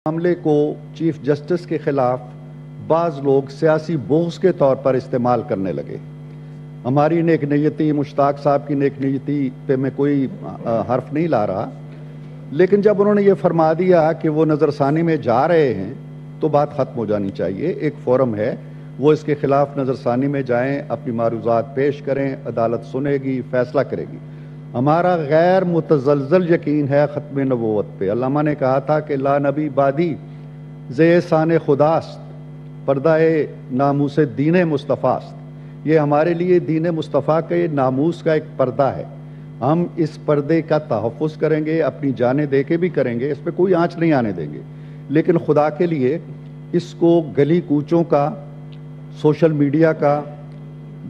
मामले को chief justice के खिलाफ बाज़ लोग सियासी बोझ के तौर पर इस्तेमाल करने लगे। हमारी नेक नीयती, मुश्ताक साहब की नेक नीयती पे मैं कोई हर्फ नहीं ला रहा, लेकिन जब उन्होंने ये फरमा दिया कि वो नज़रसानी में जा रहे हैं तो बात ख़त्म हो जानी चाहिए। एक फोरम है, वो इसके खिलाफ नज़रसानी में जाएं, अपनी मारूज़ात पेश करें, अदालत सुनेगी, फ़ैसला करेगी। हमारा गैर मुतज़लज़ल यकीन है ख़त्म नबूवत पे। अल्लामा ने कहा था कि ला नबी बादी ज़े शान खुदास्त पर्दाए नामूस दीन मुस्तफ़ास्त। ये हमारे लिए दीन मुस्तफ़ा के नामूस का एक पर्दा है। हम इस पर्दे का तहफ़्फ़ुज़ करेंगे, अपनी जानें दे के भी करेंगे, इस पर कोई आँच नहीं आने देंगे। लेकिन खुदा के लिए इसको गली कूचों का, सोशल मीडिया का,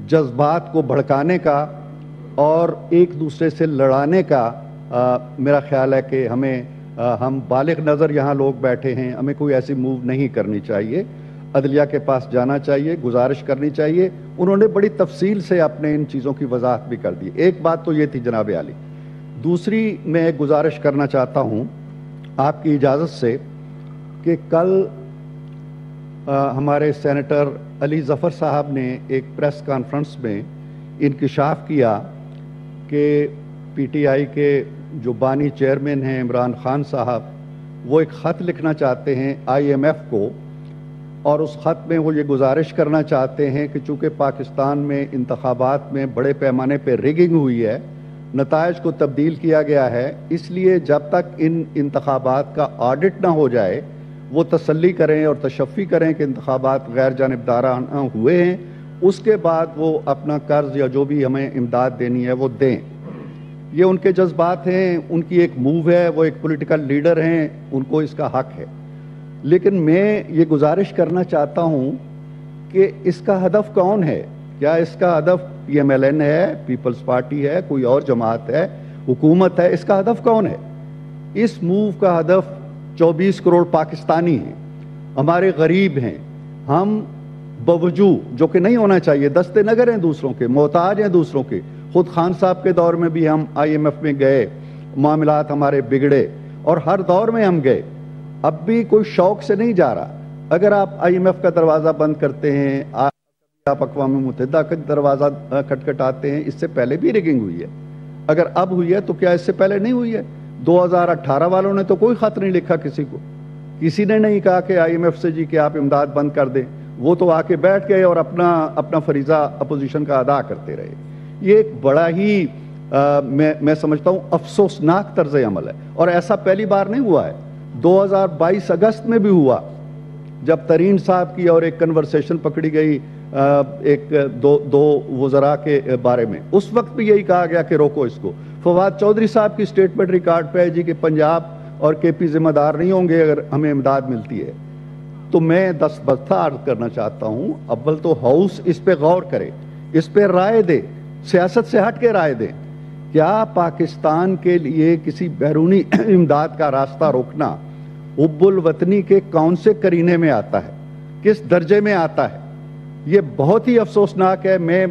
जज्बात को भड़काने का और एक दूसरे से लड़ाने का मेरा ख्याल है कि हम बालिग नज़र यहाँ लोग बैठे हैं, हमें कोई ऐसी मूव नहीं करनी चाहिए। अदलिया के पास जाना चाहिए, गुजारिश करनी चाहिए। उन्होंने बड़ी तफसील से अपने इन चीज़ों की वजाहत भी कर दी। एक बात तो ये थी जनाब आली। दूसरी मैं एक गुजारिश करना चाहता हूँ आपकी इजाज़त से कि कल हमारे सेनेटर अली ज़फ़र साहब ने एक प्रेस कॉन्फ्रेंस में इंकिशाफ किया कि पीटीआई के जो बानी चेयरमैन हैं इमरान खान साहब, वो एक ख़त लिखना चाहते हैं IMF को, और उस ख़त में वो ये गुजारिश करना चाहते हैं कि चूँकि पाकिस्तान में इंतखाबात में बड़े पैमाने पर रिगिंग हुई है, नताइज को तब्दील किया गया है, इसलिए जब तक इन इंतखाबात का ऑडिट ना हो जाए वो तसल्ली करें और तशफ़ी करें कि इंतखाबात गैर जानिबदाराना हुए हैं, उसके बाद वो अपना कर्ज या जो भी हमें इमदाद देनी है वो दें। ये उनके जज्बात हैं, उनकी एक मूव है, वो एक पॉलिटिकल लीडर हैं, उनको इसका हक है। लेकिन मैं ये गुजारिश करना चाहता हूँ कि इसका हदफ कौन है? क्या इसका हदफ PMLN है, पीपल्स पार्टी है, कोई और जमात है, हुकूमत है? इसका हदफ कौन है? इस मूव का हदफ 24 करोड़ पाकिस्तानी हैं, हमारे गरीब हैं। हम बावजूद, जो कि नहीं होना चाहिए, दस्ते नगर हैं दूसरों के, मोहताज हैं दूसरों के। खुद खान साहब के दौर में भी हम IMF में गए, मामलात हमारे बिगड़े, और हर दौर में हम गए। अब भी कोई शौक से नहीं जा रहा। अगर आप IMF का दरवाज़ा बंद करते हैं, आप अक़वाम मुत्तहिदा का दरवाज़ा खटखटाते हैं, इससे पहले भी रिगिंग हुई है। अगर अब हुई है तो क्या इससे पहले नहीं हुई है? 2018 वालों ने तो कोई ख़त नहीं लिखा किसी को, किसी ने नहीं कहा कि IMF से जी कि आप इमदाद बंद कर दें। वो तो आके बैठ गए और अपना फरीज़ा अपोजिशन का अदा करते रहे। ये एक बड़ा ही मैं समझता हूँ अफसोसनाक तर्ज़ अमल है, और ऐसा पहली बार नहीं हुआ है। 2022 अगस्त में भी हुआ, जब तरीन साहब की और एक कन्वर्सेशन पकड़ी गई दो वज़रा के बारे में, उस वक्त भी यही कहा गया कि रोको इसको। फवाद चौधरी साहब की स्टेटमेंट रिकॉर्ड पे है जी कि पंजाब और KP जिम्मेदार नहीं होंगे अगर हमें इमदाद मिलती है। तो मैं दस्तबरता अर्ज करना चाहता हूँ, अव्वल तो हाउस इस पे गौर करे, इस पे राय दे, सियासत से हट के राय दे। क्या पाकिस्तान के लिए किसी बैरूनी इमदाद का रास्ता रोकना हुब्बुल वतनी के कौन से करीने में आता है, किस दर्जे में आता है? ये बहुत ही अफसोसनाक है। मैं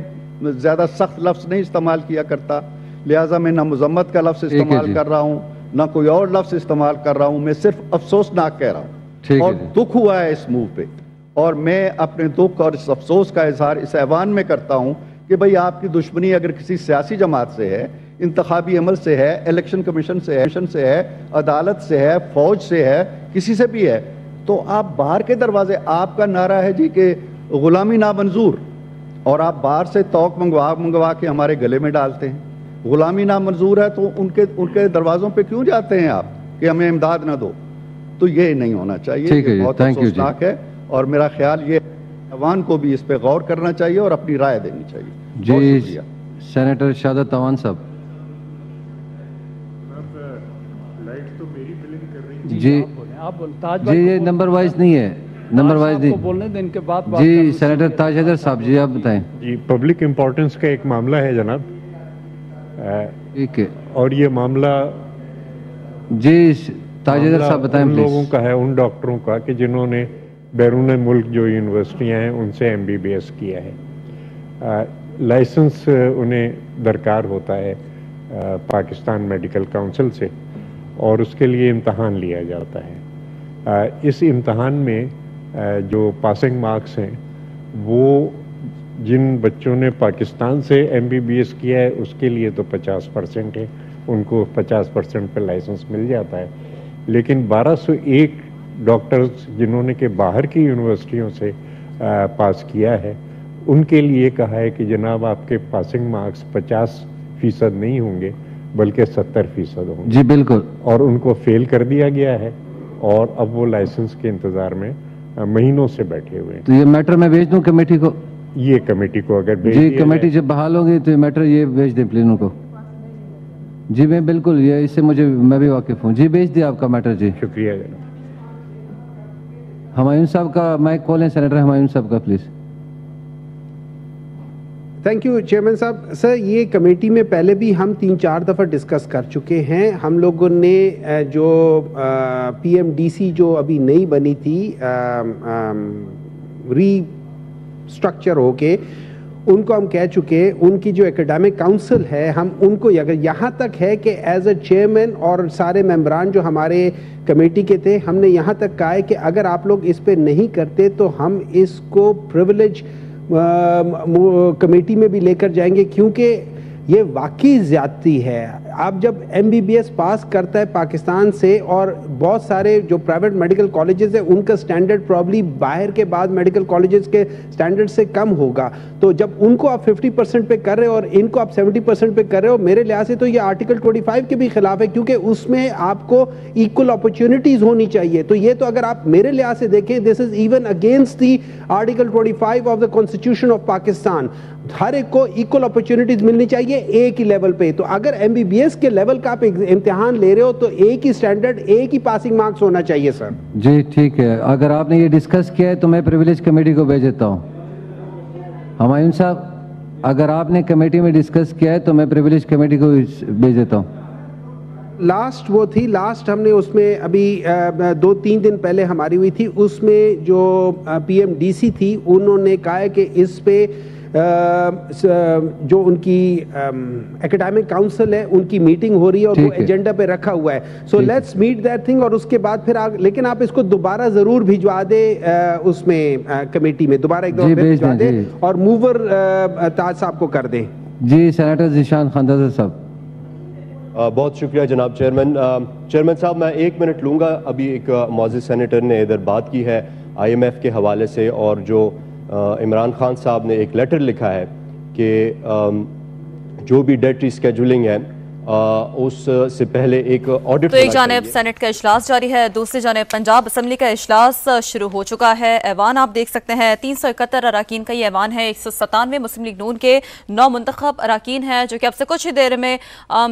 ज़्यादा सख्त लफ्ज़ नहीं इस्तेमाल किया करता, लिहाजा मैं ना मजम्मत का लफ्ज़ इस्तेमाल कर रहा हूँ, ना कोई और लफ्ज़ इस्तेमाल कर रहा हूँ। मैं सिर्फ अफसोसनाक कह रहा हूँ, और दुख हुआ है इस मूव पे। और मैं अपने दुख और इस अफसोस का इजहार इस ऐवान में करता हूँ कि भाई आपकी दुश्मनी अगर किसी सियासी जमात से है, इंतखाबी अमल से है, इलेक्शन कमीशन से है, अदालत से है, फौज से है, किसी से भी है, तो आप बाहर के दरवाजे, आपका नारा है जी कि गुलामी नामंजूर, और आप बाहर से तौक मंगवा के हमारे गले में डालते हैं। गुलामी नामंजूर है तो उनके दरवाज़ों पे क्यों जाते हैं आप कि हमें इमदाद ना दो? तो ये नहीं होना चाहिए, ये बहुत अफसोसनाक है। और मेरा ख्याल ये अवान को भी इस पे गौर करना चाहिए और अपनी राय देनी चाहिए। जी सेनेटर शाहदत अवान साहब। जी जी, ये नंबर वाइज नहीं है, नंबर वाइज नहीं बोलने दें, इनके बाद जी सेनेटर ताज हैदर साहब जी आप बताएं। जी, पब्लिक इम्पोर्टेंस का एक मामला है जनाब, ठीक है, और ये मामला जी ताज हैदर साहब बताएं। उन लोगों का है, उन डॉक्टरों का कि जिन्होंने बैरून मुल्क जो यूनिवर्सिटियां हैं उनसे MBBS किया है। लाइसेंस उन्हें दरकार होता है पाकिस्तान मेडिकल काउंसिल से, और उसके लिए इम्तहान लिया जाता है। اس امتحان میں جو پاسنگ مارکس ہیں وہ جن بچوں نے پاکستان سے MBBS کیا ہے اس کے لیے تو 50% ہے، ان کو 50% پہ لائسنس مل جاتا ہے، لیکن 1201 ڈاکٹرز جنہوں نے کہ باہر کی یونیورسٹیوں سے پاس کیا ہے ان کے لیے کہا ہے کہ جناب آپ کے پاسنگ مارکس 50% نہیں ہوں گے بلکہ 70% ہوں گے۔ جی بالکل، اور ان کو فیل کر دیا گیا ہے اور اب وہ لائسنس کے انتظار میں مہینوں سے بیٹھے ہوئے ہیں۔ تو یہ میٹر میں بھیج دوں کمیٹی کو؟ یہ کمیٹی کو اگر بھیج جی دیا کمیٹی جائے- جب بحال ہوگی تو یہ میٹر یہ بھیج دیں پلینوں کو۔ جی میں بالکل، یہ اس سے میں بھی واقف ہوں۔ جی بھیج دیا آپ کا میٹر۔ جی شکریہ جناب۔ ہمایون صاحب کا مائک کھولیں، سینیٹر ہمایون صاحب کا پلیز۔ تھینک یو چیئرمین صاحب۔ سر یہ کمیٹی میں پہلے بھی ہم 3-4 دفعہ ڈسکس کر چکے ہیں۔ ہم لوگوں نے جو PMDC جو ابھی نئی بنی تھی ری اسٹرکچر ہو کے، ان کو ہم کہہ چکے، ان کی جو ایکیڈیمک کاؤنسل ہے ہم ان کو یہاں تک ہے کہ ایز اے چیئرمین اور سارے ممبران جو ہمارے کمیٹی کے تھے، ہم نے یہاں تک کہا ہے کہ اگر آپ لوگ اس پہ نہیں کرتے تو ہم اس کو پریویلیج کمیٹی میں بھی لے کر جائیں گے، کیونکہ یہ واقعی زیادتی ہے۔ آپ جب MBBS پاس کرتا ہے پاکستان سے اور بہت سارے جو پرائیویٹ میڈیکل کالجز ہیں ان کا سٹینڈرڈ پرابلی باہر کے بعد میڈیکل کالجز کے سٹینڈرڈ سے کم ہوگا، تو جب ان کو آپ 50% پہ کر رہے ہو اور ان کو آپ 70% پہ کر رہے ہو، میرے لحاظ سے تو یہ آرٹیکل 25 کے بھی خلاف ہے، کیونکہ اس میں آپ کو ایکول اپرچونٹیز ہونی چاہیے۔ تو یہ تو اگر آپ میرے لحاظ سے دیکھیں، this is even against the article 25 of the constitution of Pakistan. ہر ایک کو ایکول اپرچونٹیز ملنی چاہیے ایک ہی لیول پہ۔ تو اگر MBBS کے لیول کا آپ امتحان لے رہے ہو تو ایک ہی سٹینڈرڈ، ایک ہی پاسنگ مارکس ہونا چاہیے سر۔ جی ٹھیک ہے، اگر آپ نے یہ ڈسکس کیا ہے تو میں پریویلیج کمیٹی کو بھیج دیتا ہوں۔ ہمایون صاحب اگر آپ نے کمیٹی میں ڈسکس کیا ہے تو میں پریویلیج کمیٹی کو بھیج دیتا ہوں۔ لاسٹ وہ تھی، لاسٹ ہم نے اس میں ابھی 2-3 دن پہلے ہماری ہوئی تھی، اس میں جو PMDC تھی انہوں نے کہا ہے کہ اس پہ جو ان کی ایکیڈیمک کاؤنسل ہے ان کی میٹنگ ہو رہی ہے اور وہ ایجنڈا پہ رکھا ہوا ہے، so let's meet that thing, اور اس کے بعد پھر لیکن آپ اس کو دوبارہ ضرور بھجوا دیں اس میں کمیٹی میں، دوبارہ ایک دفعہ بھجوا دیں اور موور تاج صاحب کو کر دیں۔ جی سینیٹر ذیشان خاندازی صاحب۔ بہت شکریہ جناب چیئرمین۔ چیئرمین صاحب میں 1 منٹ لوں گا، ابھی ایک معزز سینیٹر نے ادھر بات کی ہے IMF کے حوالے سے، اور جو عمران خان صاحب نے ایک لیٹر لکھا ہے کہ جو بھی ڈیٹری اسکیجولنگ ہے اس سے پہلے ایک آڈٹ۔ تو ایک جانب سینٹ کا اجلاس جاری ہے، دوسری جانب پنجاب اسمبلی کا اجلاس شروع ہو چکا ہے۔ ایوان آپ دیکھ سکتے ہیں 371 اراکین کا یہ ایوان ہے، 197 مسلم لیگ نون کے 9 منتخب اراکین ہیں جو کہ اب سے کچھ ہی دیر میں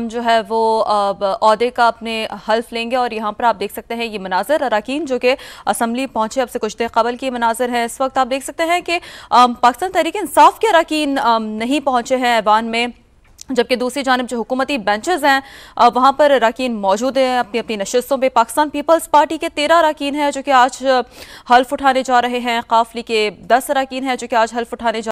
جو ہے وہ عہدے کا اپنے حلف لیں گے، اور یہاں پر آپ دیکھ سکتے ہیں یہ مناظر اراکین جو کہ اسمبلی پہنچے اب سے کچھ دیر قبل کی مناظر ہیں۔ اس وقت آپ دیکھ سکتے ہیں کہ پاکستان تحریک انصاف کے اراکین نہیں پہنچے ہیں ایوان میں، جبکہ دوسری جانب جو حکومتی بینچز ہیں وہاں پر اراکین موجود ہیں اپنی اپنی نشستوں پہ۔ پاکستان پیپلز پارٹی کے 13 اراکین ہیں جو کہ آج حلف اٹھانے جا رہے ہیں، قافلی کے 10 اراکین ہیں جو کہ آج حلف اٹھانے جا